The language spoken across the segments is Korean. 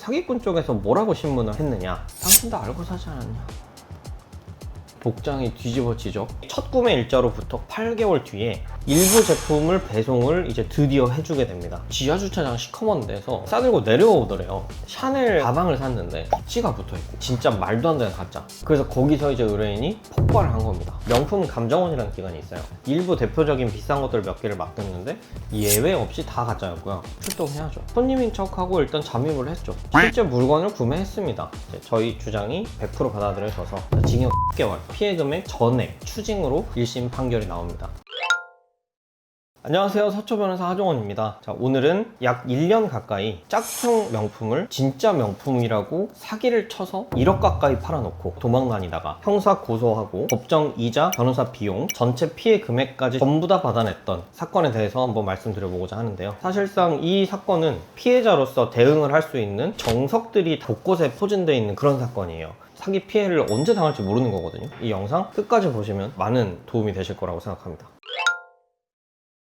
사기꾼 쪽에서 뭐라고 신문을 했느냐, 당신도 알고 사지 않았냐. 복장이 뒤집어지죠. 첫 구매 일자로부터 8개월 뒤에 일부 제품을 배송을 이제 드디어 해주게 됩니다. 지하주차장 시커먼 데서 싸들고 내려오더래요. 샤넬 가방을 샀는데 굿즈가 붙어있고, 진짜 말도 안 되는 가짜. 그래서 거기서 이제 의뢰인이 폭발을 한 겁니다. 명품 감정원이라는 기관이 있어요. 일부 대표적인 비싼 것들 몇 개를 맡겼는데 예외 없이 다 가짜였고요. 출동해야죠. 손님인 척하고 일단 잠입을 했죠. 실제 물건을 구매했습니다. 저희 주장이 100% 받아들여져서 징역 10개월, 피해 금액 전액 추징으로 1심 판결이 나옵니다. 안녕하세요, 서초 변호사 하종원입니다. 자, 오늘은 약 1년 가까이 짝퉁 명품을 진짜 명품이라고 사기를 쳐서 1억 가까이 팔아놓고 도망다니다가 형사 고소하고 법정 이자, 변호사 비용, 전체 피해 금액까지 전부 다 받아냈던 사건에 대해서 한번 말씀드려보고자 하는데요. 사실상 이 사건은 피해자로서 대응을 할 수 있는 정석들이 곳곳에 포진되어 있는 그런 사건이에요. 사기 피해를 언제 당할지 모르는 거거든요. 이 영상 끝까지 보시면 많은 도움이 되실 거라고 생각합니다.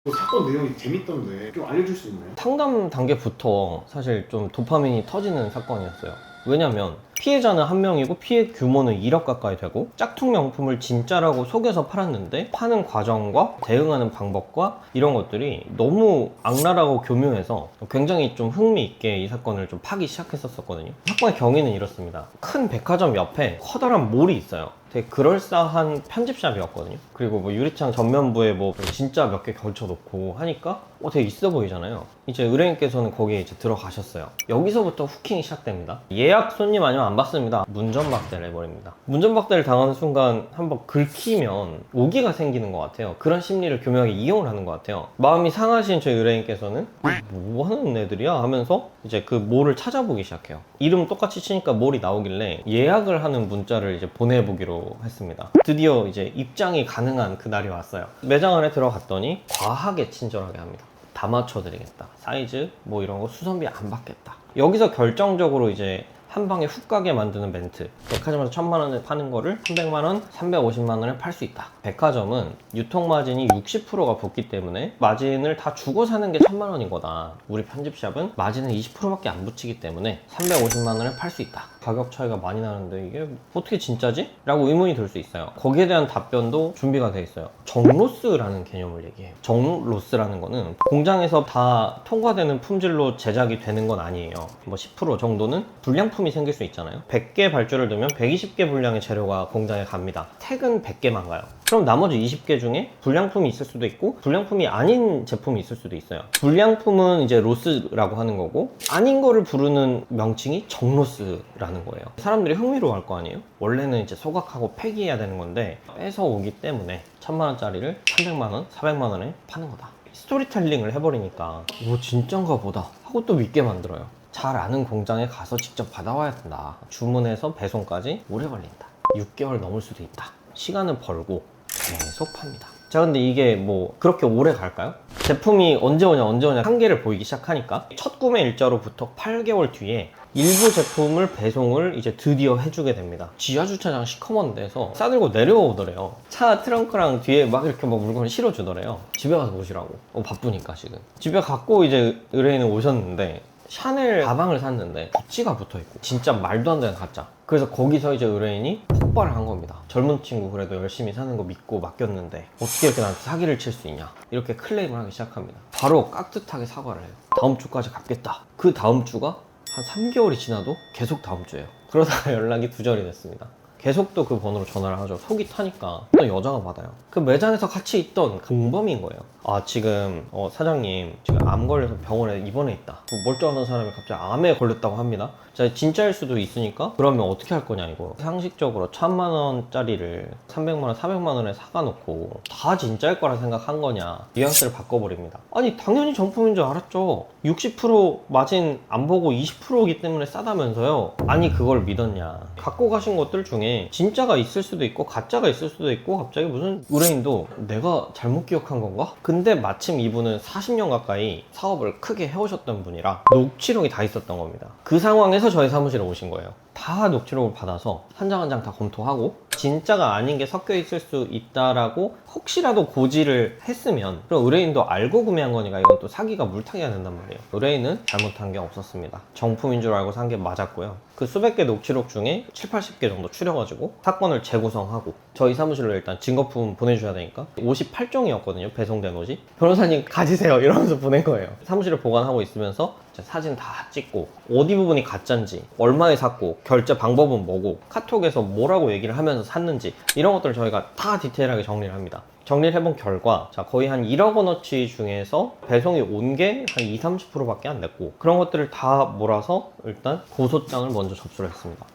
사건 내용이 재밌던데 좀 알려줄 수 있나요? 상담 단계부터 사실 좀 도파민이 터지는 사건이었어요. 왜냐면 피해자는 한 명이고 피해 규모는 1억 가까이 되고 짝퉁 명품을 진짜라고 속여서 팔았는데 파는 과정과 대응하는 방법과 이런 것들이 너무 악랄하고 교묘해서 굉장히 좀 흥미있게 이 사건을 좀 파기 시작했었거든요. 사건의 경위는 이렇습니다. 큰 백화점 옆에 커다란 몰이 있어요. 되게 그럴싸한 편집샵이었거든요. 그리고 뭐 유리창 전면부에 뭐 진짜 몇 개 걸쳐놓고 하니까 되게 있어 보이잖아요. 이제 의뢰인께서는 거기에 이제 들어가셨어요. 여기서부터 후킹이 시작됩니다. 예약 손님 아니면 안 받습니다. 문전박대를 해버립니다. 문전박대를 당하는 순간 한번 긁히면 오기가 생기는 것 같아요. 그런 심리를 교묘하게 이용을 하는 것 같아요. 마음이 상하신 저희 의뢰인께서는 뭐 하는 애들이야 하면서 이제 그 몰을 찾아보기 시작해요. 이름 똑같이 치니까 몰이 나오길래 예약을 하는 문자를 이제 보내보기로 했습니다. 드디어 이제 입장이 가능한 그날이 왔어요. 매장 안에 들어갔더니 과하게 친절하게 합니다. 다 맞춰드리겠다. 사이즈 뭐 이런 거 수선비 안 받겠다. 여기서 결정적으로 이제 한 방에 훅 가게 만드는 멘트. 백화점에서 1000만원에 파는 거를 300만원, 350만원에 팔 수 있다. 백화점은 유통마진이 60%가 붙기 때문에 마진을 다 주고 사는 게 1000만원인 거다. 우리 편집샵은 마진을 20%밖에 안 붙이기 때문에 350만원에 팔 수 있다. 가격 차이가 많이 나는데 이게 어떻게 진짜지? 라고 의문이 들 수 있어요. 거기에 대한 답변도 준비가 돼 있어요. 정로스라는 개념을 얘기해요. 정로스라는 거는 공장에서 다 통과되는 품질로 제작이 되는 건 아니에요. 뭐 10% 정도는 불량품이 생길 수 있잖아요. 100개 발주를 두면 120개 분량의 재료가 공장에 갑니다. 택은 100개만 가요. 그럼 나머지 20개 중에 불량품이 있을 수도 있고 불량품이 아닌 제품이 있을 수도 있어요. 불량품은 이제 로스라고 하는 거고, 아닌 거를 부르는 명칭이 정로스라는 거예요. 사람들이 흥미로워할 거 아니에요? 원래는 이제 소각하고 폐기해야 되는 건데 뺏어오기 때문에 1000만원짜리를 300만원, 400만원에 파는 거다. 스토리텔링을 해버리니까 오 진짠가 보다 하고 또 믿게 만들어요. 잘 아는 공장에 가서 직접 받아와야 된다. 주문해서 배송까지 오래 걸린다. 6개월 넘을 수도 있다. 시간은 벌고 계속 팝니다. 자, 근데 이게 뭐 그렇게 오래 갈까요? 제품이 언제 오냐 한계를 보이기 시작하니까 첫 구매 일자로부터 8개월 뒤에 일부 제품을 배송을 이제 드디어 해주게 됩니다. 지하주차장 시커먼 데서 싸들고 내려오더래요. 차 트렁크랑 뒤에 막 이렇게 막 물건을 실어주더래요. 집에 가서 보시라고. 바쁘니까 지금. 집에 갖고 이제 의뢰인은 오셨는데 샤넬 가방을 샀는데 굿즈가 붙어있고, 진짜 말도 안 되는 가짜. 그래서 거기서 이제 의뢰인이 폭발을 한 겁니다. 젊은 친구 그래도 열심히 사는 거 믿고 맡겼는데 어떻게 이렇게 나한테 사기를 칠 수 있냐, 이렇게 클레임을 하기 시작합니다. 바로 깍듯하게 사과를 해요. 다음 주까지 갚겠다. 그 다음 주가 한 3개월이 지나도 계속 다음 주예요. 그러다가 연락이 두절이 됐습니다. 계속 또 그 번호로 전화를 하죠. 속이 타니까 또 여자가 받아요. 그 매장에서 같이 있던 공범인 거예요. 아 지금 사장님 지금 암 걸려서 병원에 입원해 있다. 멀쩡한 사람이 갑자기 암에 걸렸다고 합니다. 자, 진짜일 수도 있으니까 그러면 어떻게 할 거냐 이거. 상식적으로 1000만원짜리를 300만원, 400만원에 사가놓고 다 진짜일 거라 생각한 거냐. 뉘앙스를 바꿔버립니다. 아니 당연히 정품인 줄 알았죠. 60% 마진 안 보고 20%이기 때문에 싸다면서요. 아니 그걸 믿었냐. 갖고 가신 것들 중에 진짜가 있을 수도 있고 가짜가 있을 수도 있고, 갑자기 무슨 의뢰인도 내가 잘못 기억한 건가? 근데 마침 이분은 40년 가까이 사업을 크게 해오셨던 분이라 녹취록이 다 있었던 겁니다. 그 상황에서 저희 사무실에 오신 거예요. 다 녹취록을 받아서 한 장 한 장 다 검토하고 진짜가 아닌 게 섞여 있을 수 있다라고 혹시라도 고지를 했으면, 그럼 의뢰인도 알고 구매한 거니까 이건 또 사기가 물타기가 된단 말이에요. 의뢰인은 잘못한 게 없었습니다. 정품인 줄 알고 산 게 맞았고요. 그 수백 개 녹취록 중에 7, 80개 정도 추려가지고 사건을 재구성하고 저희 사무실로 일단 증거품 보내줘야 되니까 58종이었거든요, 배송된 옷이. 변호사님 가지세요 이러면서 보낸 거예요. 사무실에 보관하고 있으면서 사진 다 찍고 어디 부분이 가짜인지, 얼마에 샀고, 결제 방법은 뭐고, 카톡에서 뭐라고 얘기를 하면서 샀는지, 이런 것들을 저희가 다 디테일하게 정리를 합니다. 정리를 해본 결과 거의 한 1억 원어치 중에서 배송이 온 게 한 20, 30%밖에 안 됐고, 그런 것들을 다 몰아서 일단 고소장을 먼저 접수를 했습니다.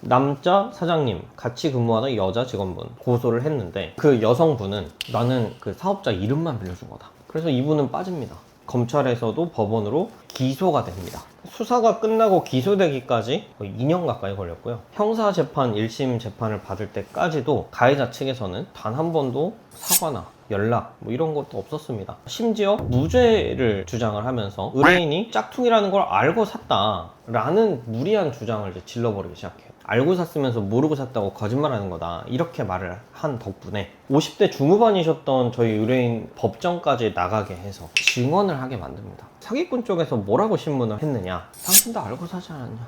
남자 사장님, 같이 근무하던 여자 직원분 고소를 했는데, 그 여성분은 나는 그 사업자 이름만 빌려준 거다. 그래서 이분은 빠집니다. 검찰에서도 법원으로 기소가 됩니다. 수사가 끝나고 기소되기까지 거의 2년 가까이 걸렸고요. 형사재판 1심 재판을 받을 때까지도 가해자 측에서는 단 한 번도 사과나 연락 이런 것도 없었습니다. 심지어 무죄를 주장을 하면서 의뢰인이 짝퉁이라는 걸 알고 샀다라는 무리한 주장을 이제 질러버리기 시작해요. 알고 샀으면서 모르고 샀다고 거짓말하는 거다, 이렇게 말을 한 덕분에 50대 중후반이셨던 저희 의뢰인 법정까지 나가게 해서 증언을 하게 만듭니다. 사기꾼 쪽에서 뭐라고 신문을 했느냐, 당신도 알고 사지 않았냐.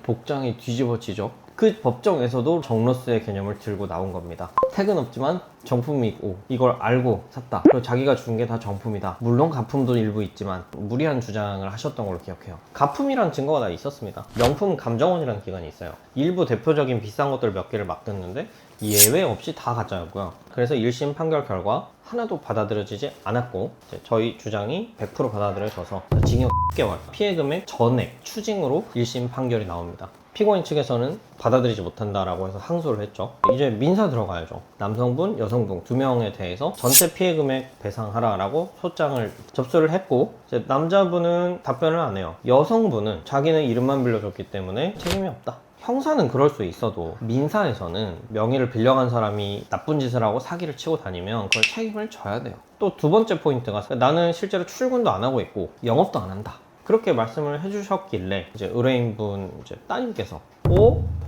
복장이 뒤집어지죠. 그 법정에서도 정로스의 개념을 들고 나온 겁니다. 택은 없지만 정품이 있고 이걸 알고 샀다, 그리고 자기가 준 게 다 정품이다. 물론 가품도 일부 있지만 무리한 주장을 하셨던 걸로 기억해요. 가품이란 증거가 다 있었습니다. 명품 감정원이라는 기관이 있어요. 일부 대표적인 비싼 것들 몇 개를 맡겼는데 예외 없이 다 가짜였고요. 그래서 1심 판결 결과 하나도 받아들여지지 않았고, 저희 주장이 100% 받아들여져서 징역 10개월, 피해 금액 전액 추징으로 1심 판결이 나옵니다. 피고인 측에서는 받아들이지 못한다라고 해서 항소를 했죠. 이제 민사 들어가야죠. 남성분, 여성분 두 명에 대해서 전체 피해 금액 배상하라라고 소장을 접수를 했고, 이제 남자분은 답변을 안 해요. 여성분은 자기는 이름만 빌려줬기 때문에 책임이 없다. 형사는 그럴 수 있어도 민사에서는 명의를 빌려간 사람이 나쁜 짓을 하고 사기를 치고 다니면 그걸 책임을 져야 돼요. 또 두 번째 포인트가, 나는 실제로 출근도 안 하고 있고 영업도 안 한다, 그렇게 말씀을 해주셨길래 이제 의뢰인분 따님께서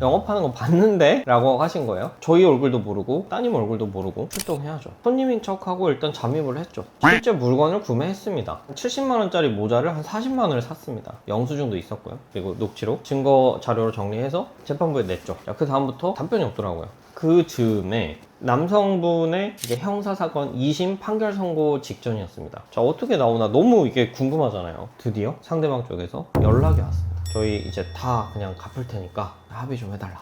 영업하는 거 봤는데? 라고 하신 거예요. 저희 얼굴도 모르고 따님 얼굴도 모르고 출동해야죠. 손님인 척하고 일단 잠입을 했죠. 실제 물건을 구매했습니다. 70만원짜리 모자를 한 40만원을 샀습니다. 영수증도 있었고요. 그리고 녹취록, 증거 자료로 정리해서 재판부에 냈죠. 그 다음부터 답변이 없더라고요. 그 즈음에 남성분의 이제 형사사건 2심 판결 선고 직전이었습니다. 자, 어떻게 나오나 너무 이게 궁금하잖아요. 드디어 상대방 쪽에서 연락이 왔습니다. 저희 이제 다 그냥 갚을 테니까 합의 좀 해달라.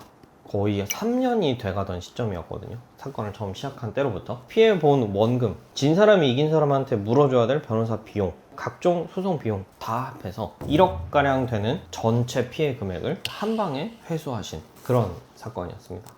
거의 3년이 돼가던 시점이었거든요. 사건을 처음 시작한 때로부터. 피해본 원금, 진 사람이 이긴 사람한테 물어줘야 될 변호사 비용, 각종 소송 비용 다 합해서 1억가량 되는 전체 피해 금액을 한 방에 회수하신 그런 사건이었습니다.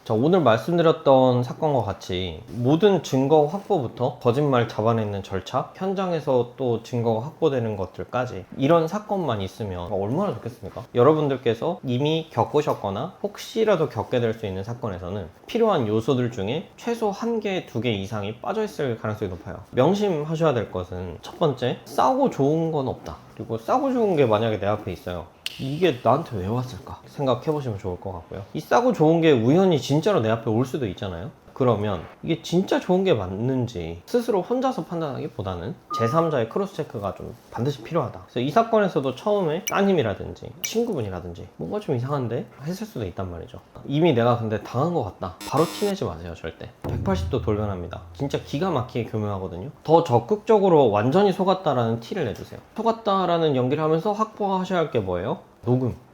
자, 오늘 말씀드렸던 사건과 같이 모든 증거 확보부터 거짓말 잡아내는 절차, 현장에서 또 증거가 확보되는 것들까지 이런 사건만 있으면 얼마나 좋겠습니까? 여러분들께서 이미 겪으셨거나 혹시라도 겪게 될 수 있는 사건에서는 필요한 요소들 중에 최소 1개, 2개 이상이 빠져있을 가능성이 높아요. 명심하셔야 될 것은, 첫 번째, 싸고 좋은 건 없다. 그리고 싸고 좋은 게 만약에 내 앞에 있어요. 이게 나한테 왜 왔을까 생각해 보시면 좋을 것 같고요. 이 싸고 좋은 게 우연히 진짜로 내 앞에 올 수도 있잖아요. 그러면 이게 진짜 좋은 게 맞는지 스스로 혼자서 판단하기보다는 제3자의 크로스 체크가 좀 반드시 필요하다. 그래서 이 사건에서도 처음에 따님이라든지 친구분이라든지 뭔가 좀 이상한데 했을 수도 있단 말이죠. 이미 내가 근데 당한 것 같다, 바로 티내지 마세요. 절대 180도 돌변합니다. 진짜 기가 막히게 교묘하거든요. 더 적극적으로 완전히 속았다라는 티를 내주세요. 속았다라는 연기를 하면서 확보하셔야 할 게 뭐예요?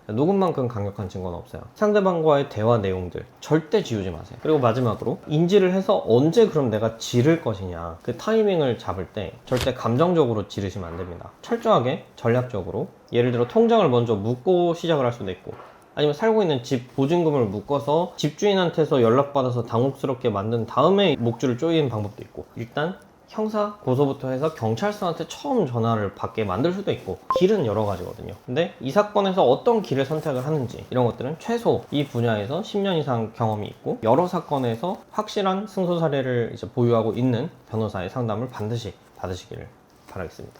녹음만큼 강력한 증거는 없어요. 상대방과의 대화 내용들 절대 지우지 마세요. 그리고 마지막으로 인지를 해서 언제 그럼 내가 지를 것이냐, 그 타이밍을 잡을 때 절대 감정적으로 지르시면 안 됩니다. 철저하게 전략적으로, 예를 들어 통장을 먼저 묻고 시작을 할 수도 있고, 아니면 살고 있는 집 보증금을 묶어서 집주인한테서 연락받아서 당혹스럽게 만든 다음에 목줄을 조이는 방법도 있고, 일단 형사 고소부터 해서 경찰서한테 처음 전화를 받게 만들 수도 있고, 길은 여러 가지거든요. 근데 이 사건에서 어떤 길을 선택을 하는지, 이런 것들은 최소 이 분야에서 10년 이상 경험이 있고 여러 사건에서 확실한 승소 사례를 이제 보유하고 있는 변호사의 상담을 반드시 받으시기를 바라겠습니다.